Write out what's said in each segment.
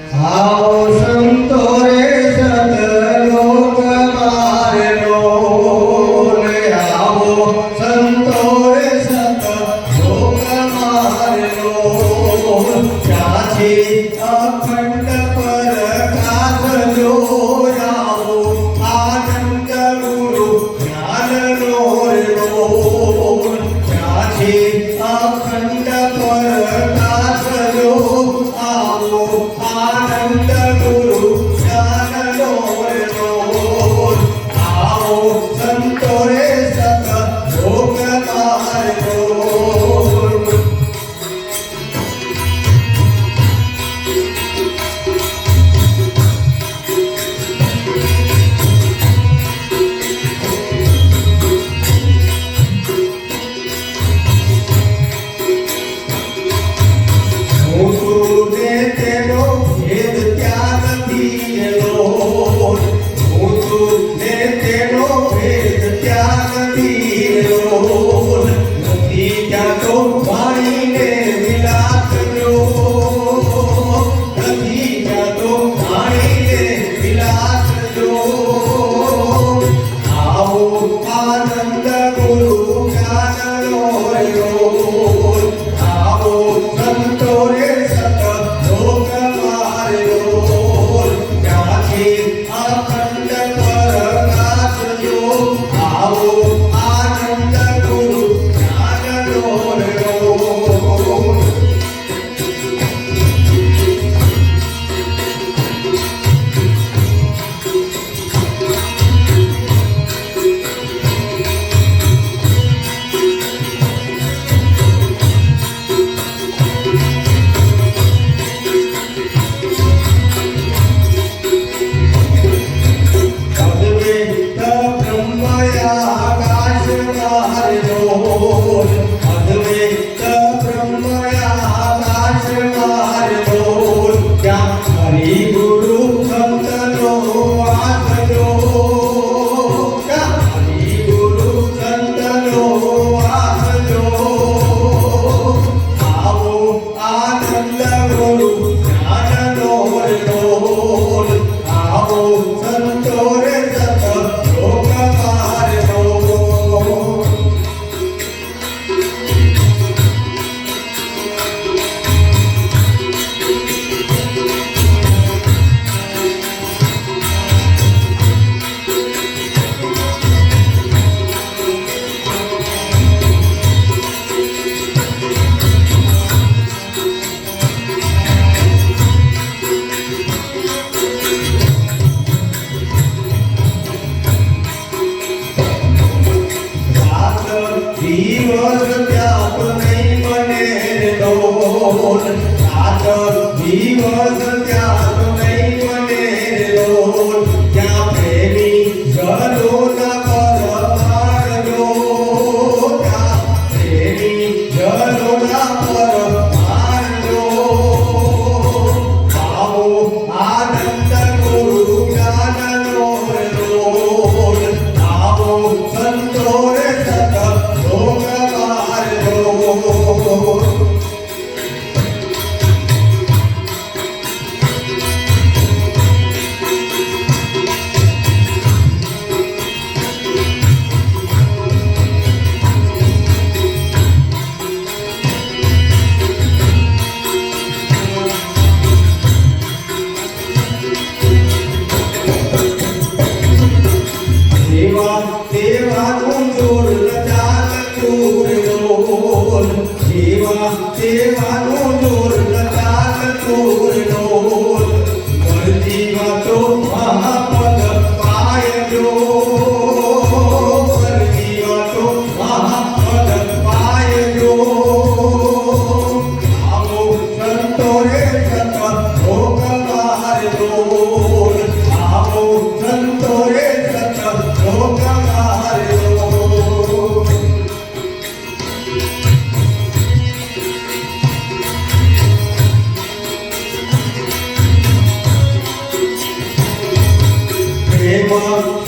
आओ संतो रे सतलोक मारनो आओ संतो रे सतलोक मारनो त्याची अखंड प्रकाश जो आओ आनंद गुरु ज्ञान नो त्याची अखंड प्रकाश जो आओ आनंद गुरु ज्ञान आओ संतो रे सत लोक मारनो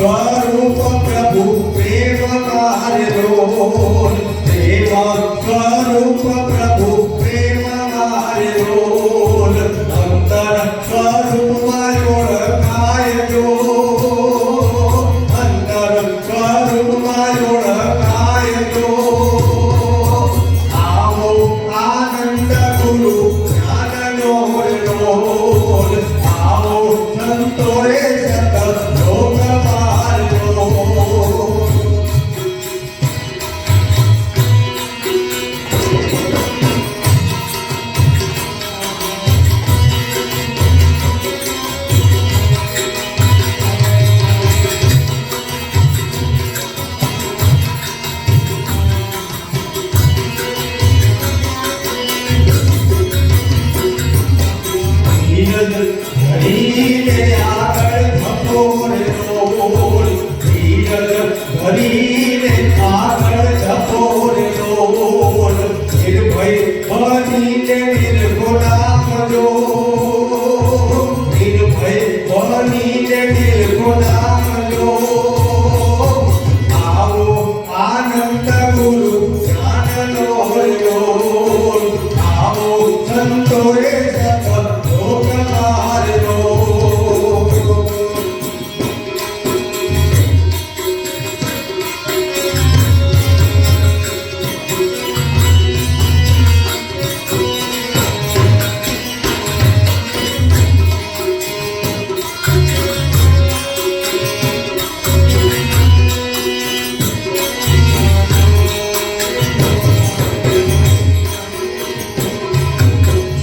स्वरूप प्रभु प्रेम कार्यो प्रेम स्वरूप प्रभु प्रेम कार्यो अंतर ધરીને આગળ ધપો રે ડોલ ધીરજ ધરીને આગળ ધપો રે ડોલ નિર્ભય બનીને નિર્ગુણામ જો નિર્ભય બનીને નિર્ગુણામ જો આવો આનંદ ગુરુ જ્ઞાનનો હરિઓલ આવો સંતોએ સત લોકમાર્ગો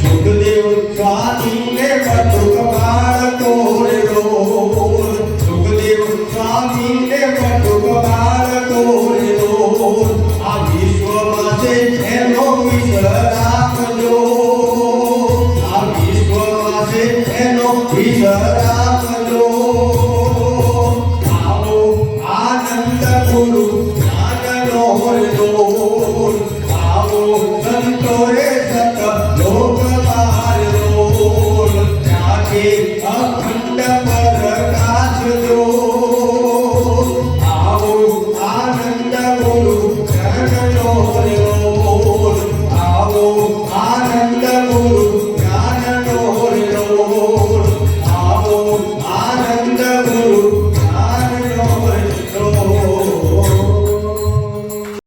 સુખદેવ સ્વામીને બટુક બાળકો રે રોલ સુખદેવ સ્વામીને બટુક બાળકો રે રોલ આ વિશ્વમાં છે એનો વિશ્રામ જો આ વિશ્વમાં છે એનો વિશ્રામ જો આવો આનંદ ગુરુ જ્ઞાનનો ડોલ આવો સંત